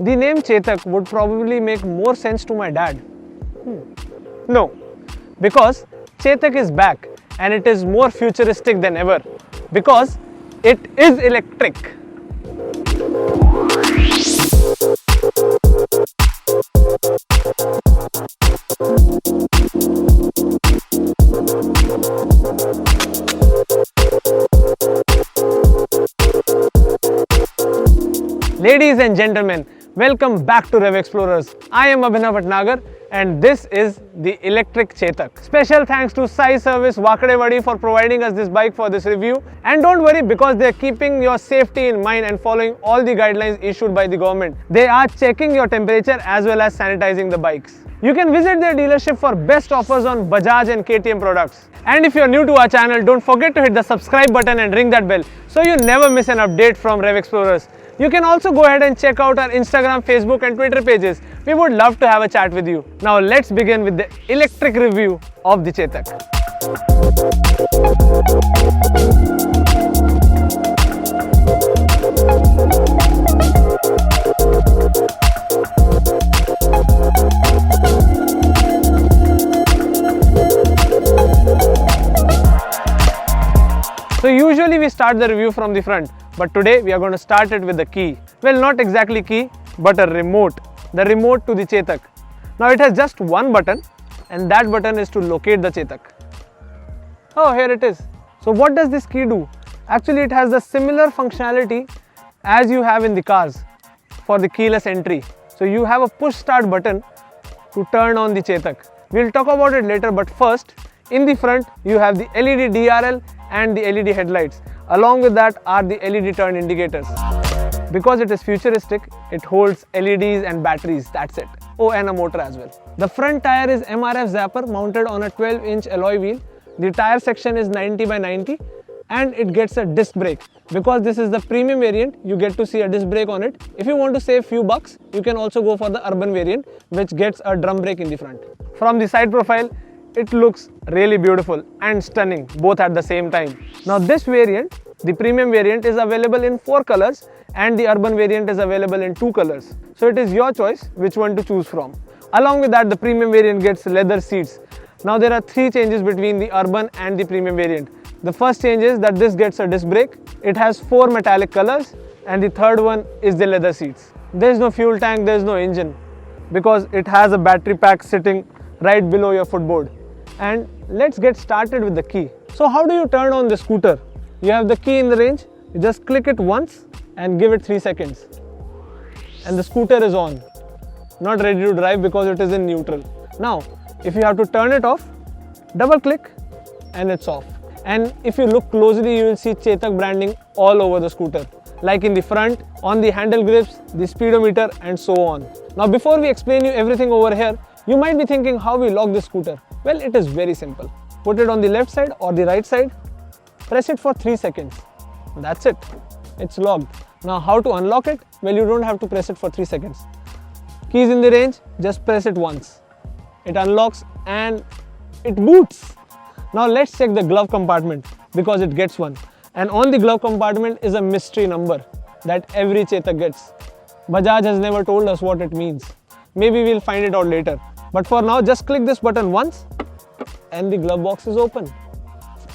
The name Chetak would probably make more sense to my dad. No, because Chetak is back and it is more futuristic than ever because it is electric. Ladies and gentlemen, welcome back to Rev Explorers. I am Abhinav Bhatnagar and this is the Electric Chetak. Special thanks to Sai Service Wakadewadi for providing us this bike for this review. And don't worry, because they are keeping your safety in mind and following all the guidelines issued by the government. They are checking your temperature as well as sanitizing the bikes. You can visit their dealership for best offers on Bajaj and KTM products. And if you are new to our channel, don't forget to hit the subscribe button and ring that bell so you never miss an update from Rev Explorers. You can also go ahead and check out our Instagram, Facebook and Twitter pages. We would love to have a chat with you. Now let's begin with the electric review of the Chetak. So usually we start the review from the front, but today we are going to start it with the key. Well, not exactly key, but a remote. The remote to the Chetak. Now it has just one button and that button is to locate the Chetak. Oh, here it is. So what does this key do? Actually, it has the similar functionality as you have in the cars for the keyless entry. So you have a push start button to turn on the Chetak. We'll talk about it later, but first, in the front you have the LED DRL and the LED headlights. Along with that are the LED turn indicators. Because it is futuristic, it holds LEDs and batteries, that's it. Oh, and a motor as well. The front tire is MRF zapper mounted on a 12-inch alloy wheel. The tire section is 90 by 90 and it gets a disc brake. Because this is the premium variant, you get to see a disc brake on it. If you want to save few bucks, you can also go for the urban variant, which gets a drum brake in the front. From the side profile, it looks really beautiful and stunning both at the same time. Now this variant, the premium variant, is available in 4 colors and the urban variant is available in 2 colors. So it is your choice which one to choose from. Along with that, the premium variant gets leather seats. Now there are 3 changes between the urban and the premium variant. The first change is that this gets a disc brake. It has 4 metallic colors and the third one is the leather seats. There is no fuel tank, there is no engine because it has a battery pack sitting right below your footboard. And let's get started with the key. So how do you turn on the scooter? You have the key in the range, you just click it once and give it 3 seconds. And the scooter is on. Not ready to drive because it is in neutral. Now, if you have to turn it off, double click and it's off. And if you look closely, you will see Chetak branding all over the scooter. Like in the front, on the handle grips, the speedometer and so on. Now before we explain you everything over here, you might be thinking how we lock this scooter. Well, it is very simple. Put it on the left side or the right side, press it for 3 seconds. That's it. It's locked. Now how to unlock it? Well, you don't have to press it for 3 seconds. Keys in the range, just press it once. It unlocks and it boots. Now let's check the glove compartment because it gets one. And on the glove compartment is a mystery number that every Chetak gets. Bajaj has never told us what it means. Maybe we'll find it out later. But for now, just click this button once and the glove box is open.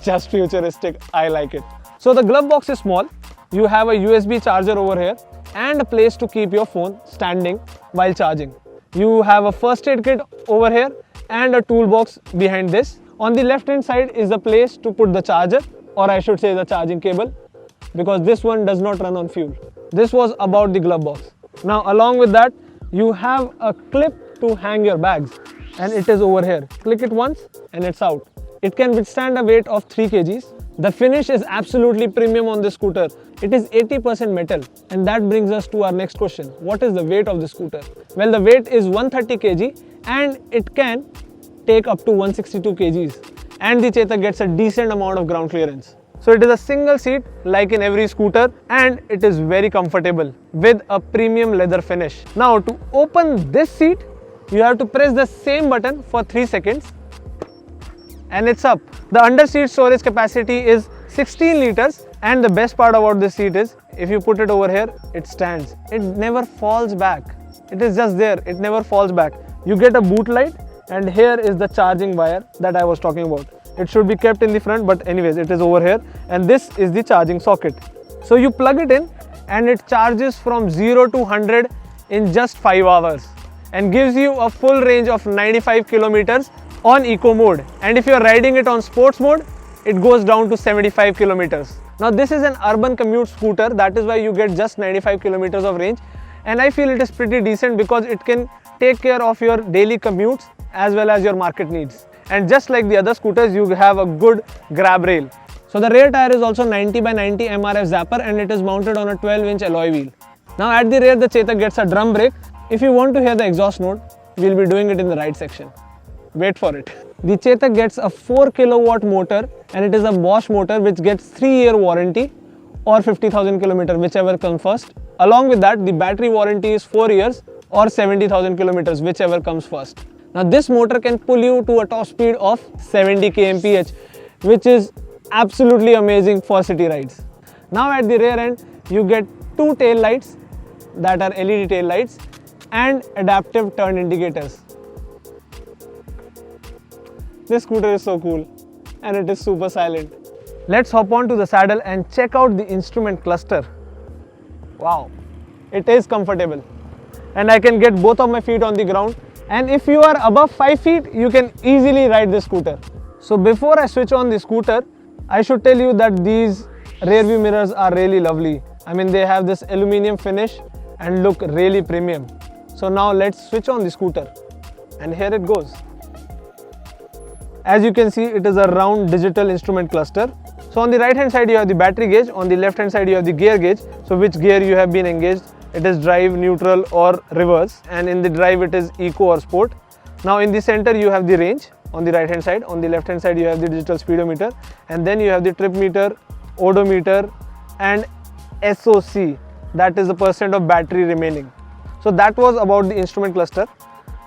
Just futuristic, I like it. So the glove box is small. You have a USB charger over here and a place to keep your phone standing while charging. You have a first aid kit over here and a toolbox behind this. On the left hand side is the place to put the charger, or I should say the charging cable, because this one does not run on fuel. This was about the glove box. Now along with that, you have a clip to hang your bags and it is over here. Click it once and it's out. It can withstand a weight of 3 kgs. The finish is absolutely premium on this scooter. It is 80% metal, and that brings us to our next question. What is the weight of the scooter? Well, the weight is 130 kg and it can take up to 162 kgs. And the Chetak gets a decent amount of ground clearance. So it is a single seat like in every scooter and it is very comfortable with a premium leather finish. Now to open this seat, you have to press the same button for 3 seconds and it's up. The under seat storage capacity is 16 liters And the best part about this seat is, if you put it over here, it stands. It never falls back. It is just there, it never falls back. You get a boot light, and here is the charging wire that I was talking about. It should be kept in the front, but anyways, it is over here, and this is the charging socket. So you plug it in and it charges from 0 to 100 in just 5 hours and gives you a full range of 95 kilometers on eco mode. And if you are riding it on sports mode, it goes down to 75 kilometers. Now this is an urban commute scooter, that is why you get just 95 kilometers of range, and I feel it is pretty decent because it can take care of your daily commutes as well as your market needs. And just like the other scooters, you have a good grab rail. So the rear tire is also 90 by 90 MRF zapper, and it is mounted on a 12-inch alloy wheel. Now at the rear, the Chetak gets a drum brake. If you want to hear the exhaust note, we'll be doing it in the right section. Wait for it. The Chetak gets a 4 kilowatt motor, and it is a Bosch motor which gets 3-year warranty or 50,000 kilometers, whichever comes first. Along with that, the battery warranty is 4 years or 70,000 kilometers, whichever comes first. Now this motor can pull you to a top speed of 70 kmph, which is absolutely amazing for city rides. Now at the rear end, you get 2 tail lights that are LED tail lights and adaptive turn indicators. This scooter is so cool, and it is super silent. Let's hop on to the saddle and check out the instrument cluster. Wow, it is comfortable, and I can get both of my feet on the ground. And if you are above 5 feet, you can easily ride this scooter. So before I switch on the scooter, I should tell you that these rear view mirrors are really lovely. I mean, they have this aluminum finish and look really premium. So now let's switch on the scooter, and here it goes. As you can see, it is a round digital instrument cluster. So on the right hand side you have the battery gauge, on the left hand side you have the gear gauge. So which gear you have been engaged, it is drive, neutral or reverse, and in the drive it is eco or sport. Now in the center you have the range on the right hand side, on the left hand side you have the digital speedometer, and then you have the trip meter, odometer and SOC, that is the percent of battery remaining. So that was about the instrument cluster.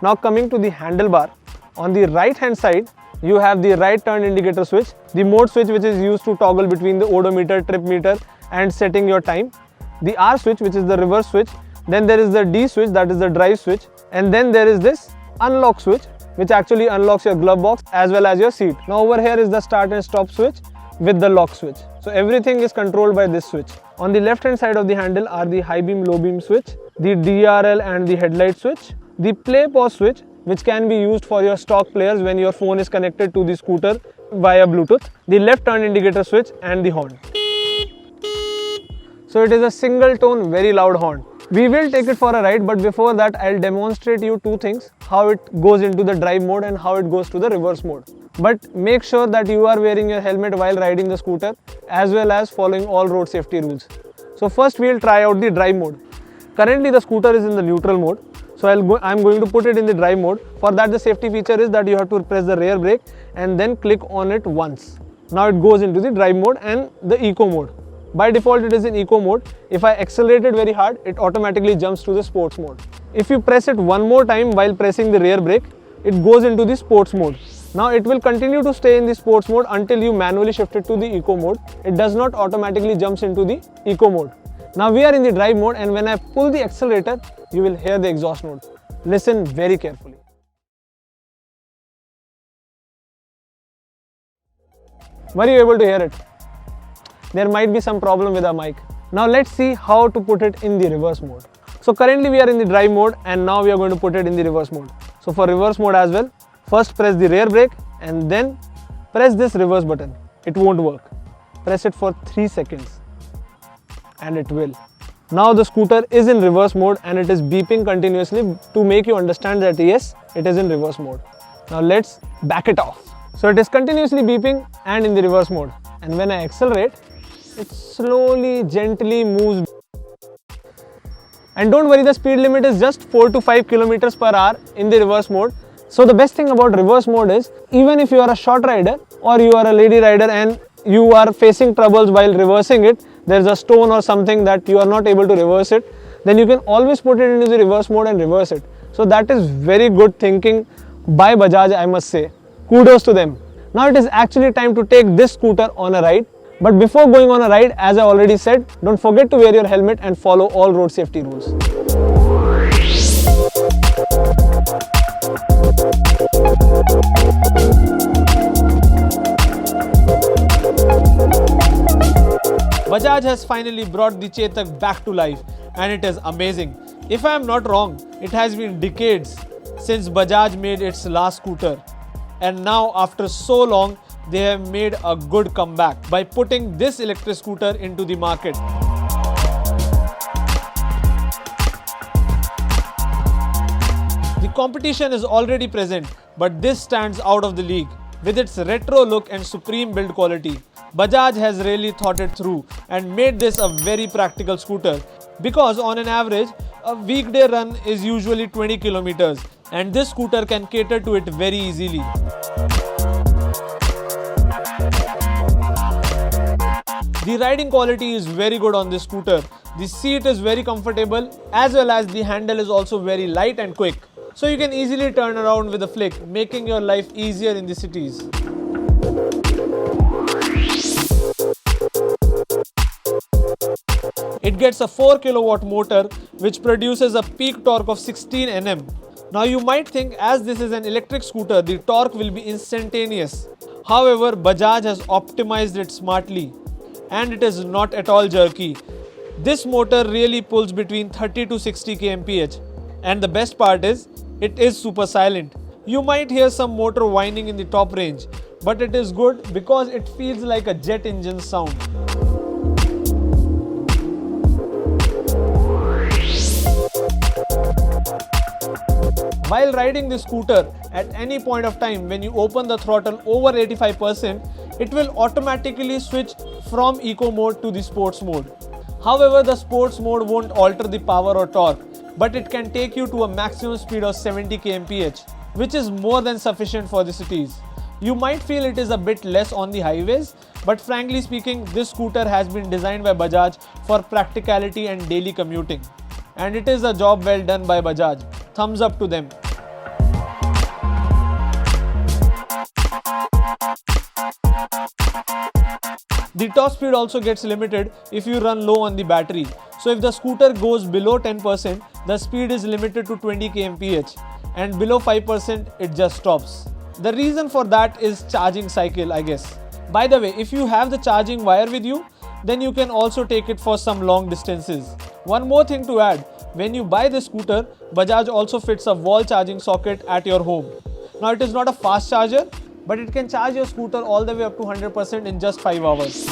Now coming to the handlebar, on the right hand side you have the right turn indicator switch, the mode switch which is used to toggle between the odometer, trip meter and setting your time, the R switch which is the reverse switch, then there is the D switch, that is the drive switch, and then there is this unlock switch which actually unlocks your glove box as well as your seat. Now over here is the start and stop switch with the lock switch. So everything is controlled by this switch. On the left hand side of the handle are the high beam, low beam switch, the DRL and the headlight switch, the play pause switch which can be used for your stock players when your phone is connected to the scooter via Bluetooth, the left turn indicator switch and the horn. So it is a single tone, very loud horn. We will take it for a ride, but before that I'll demonstrate you 2 things, how it goes into the drive mode and how it goes to the reverse mode. But make sure that you are wearing your helmet while riding the scooter as well as following all road safety rules. So first we'll try out the drive mode. Currently the scooter is in the neutral mode. So I'm going to put it in the drive mode. For that the safety feature is that you have to press the rear brake and then click on it once. Now it goes into the drive mode and the eco mode. By default it is in eco mode. If I accelerate it very hard, it automatically jumps to the sports mode. If you press it one more time while pressing the rear brake, it goes into the sports mode. Now it will continue to stay in the sports mode until you manually shift it to the eco mode. It does not automatically jumps into the eco mode. Now we are in the drive mode, and when I pull the accelerator, you will hear the exhaust note. Listen very carefully. Were you able to hear it? There might be some problem with our mic. Now let's see how to put it in the reverse mode. So currently we are in the drive mode, and now we are going to put it in the reverse mode. So for reverse mode as well, first press the rear brake and then press this reverse button. It won't work. Press it for 3 seconds and it will. Now the scooter is in reverse mode and it is beeping continuously to make you understand that yes, it is in reverse mode. Now let's back it off. So it is continuously beeping and in the reverse mode. And when I accelerate, it slowly, gently moves. And don't worry, the speed limit is just 4 to 5 kilometers per hour in the reverse mode. So the best thing about reverse mode is, even if you are a short rider or you are a lady rider and you are facing troubles while reversing it, there is a stone or something that you are not able to reverse it, then you can always put it into the reverse mode and reverse it. So that is very good thinking by Bajaj, I must say. Kudos to them. Now it is actually time to take this scooter on a ride. But before going on a ride, as I already said, don't forget to wear your helmet and follow all road safety rules. Bajaj has finally brought the Chetak back to life, and it is amazing. If I am not wrong, it has been decades since Bajaj made its last scooter, and now after so long they have made a good comeback by putting this electric scooter into the market. The competition is already present, but this stands out of the league. With its retro look and supreme build quality, Bajaj has really thought it through and made this a very practical scooter, because on an average, a weekday run is usually 20 kilometers, and this scooter can cater to it very easily. The riding quality is very good on this scooter. The seat is very comfortable, as well as the handle is also very light and quick. So you can easily turn around with a flick, making your life easier in the cities. It gets a 4 kilowatt motor which produces a peak torque of 16 Nm. Now you might think, as this is an electric scooter, the torque will be instantaneous. However, Bajaj has optimized it smartly, and it is not at all jerky. This motor really pulls between 30 to 60 kmph, and the best part is, it is super silent. You might hear some motor whining in the top range, but it is good because it feels like a jet engine sound. While riding the scooter, at any point of time when you open the throttle over 85%, it will automatically switch from eco mode to the sports mode. However, the sports mode won't alter the power or torque, but it can take you to a maximum speed of 70 kmph, which is more than sufficient for the cities. You might feel it is a bit less on the highways, but frankly speaking, this scooter has been designed by Bajaj for practicality and daily commuting. And it is a job well done by Bajaj. Thumbs up to them. The top speed also gets limited if you run low on the battery. So if the scooter goes below 10%, the speed is limited to 20 kmph, and below 5% it just stops. The reason for that is charging cycle, I guess. By the way, if you have the charging wire with you, then you can also take it for some long distances. One more thing to add, when you buy this scooter, Bajaj also fits a wall charging socket at your home. Now it is not a fast charger, but it can charge your scooter all the way up to 100% in just 5 hours.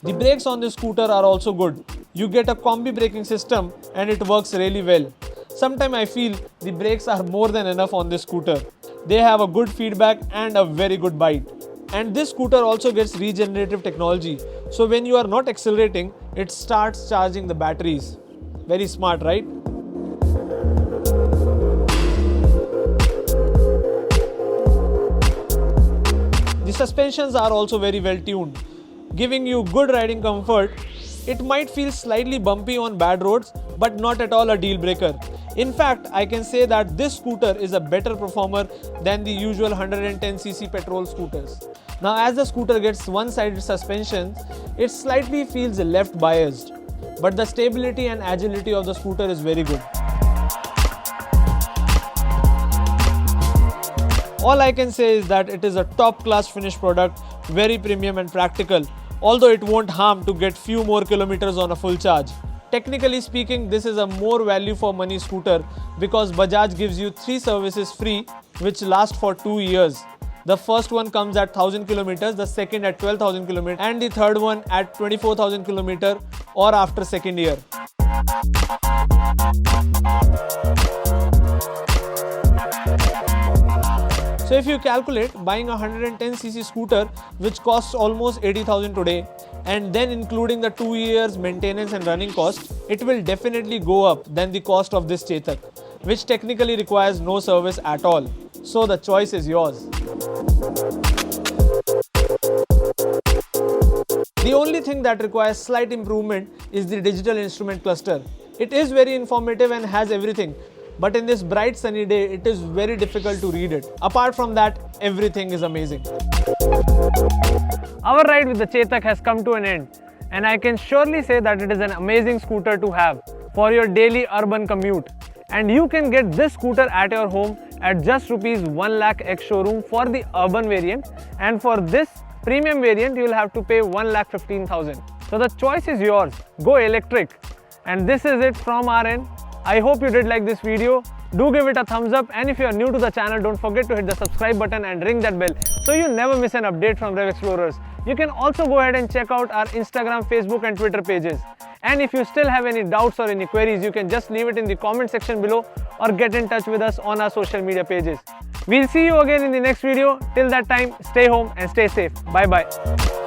The brakes on this scooter are also good. You get a combi braking system and it works really well. Sometimes I feel the brakes are more than enough on this scooter. They have a good feedback and a very good bite. And this scooter also gets regenerative technology. So when you are not accelerating, it starts charging the batteries. Very smart, right? The suspensions are also very well tuned, giving you good riding comfort. It might feel slightly bumpy on bad roads, but not at all a deal breaker. In fact, I can say that this scooter is a better performer than the usual 110cc petrol scooters. Now, as the scooter gets one-sided suspension, it slightly feels left biased, but the stability and agility of the scooter is very good. All I can say is that it is a top-class finished product, very premium and practical, although it won't harm to get few more kilometers on a full charge. Technically speaking, this is a more value for money scooter because Bajaj gives you 3 services free which last for 2 years. The first one comes at 1000 kilometers, the second at 12,000 kilometers, and the third one at 24,000 kilometers or after second year. So if you calculate buying a 110cc scooter which costs almost 80,000 today, and then including the 2 years maintenance and running cost, it will definitely go up than the cost of this Chetak, which technically requires no service at all. So the choice is yours. The only thing that requires slight improvement is the digital instrument cluster. It is very informative and has everything, but in this bright sunny day, it is very difficult to read it. Apart from that, everything is amazing. Our ride with the Chetak has come to an end, and I can surely say that it is an amazing scooter to have for your daily urban commute. And you can get this scooter at your home at just rupees 1 lakh ex showroom for the urban variant, and for this premium variant you will have to pay 1,15,000. So the choice is yours. Go electric. And this is it from our end. I hope you did like this video. Do give it a thumbs up, and if you are new to the channel, don't forget to hit the subscribe button and ring that bell so you never miss an update from Rev Explorers. You can also go ahead and check out our Instagram, Facebook and Twitter pages. And if you still have any doubts or any queries, you can just leave it in the comment section below or get in touch with us on our social media pages. We'll see you again in the next video. Till that time, stay home and stay safe. Bye bye.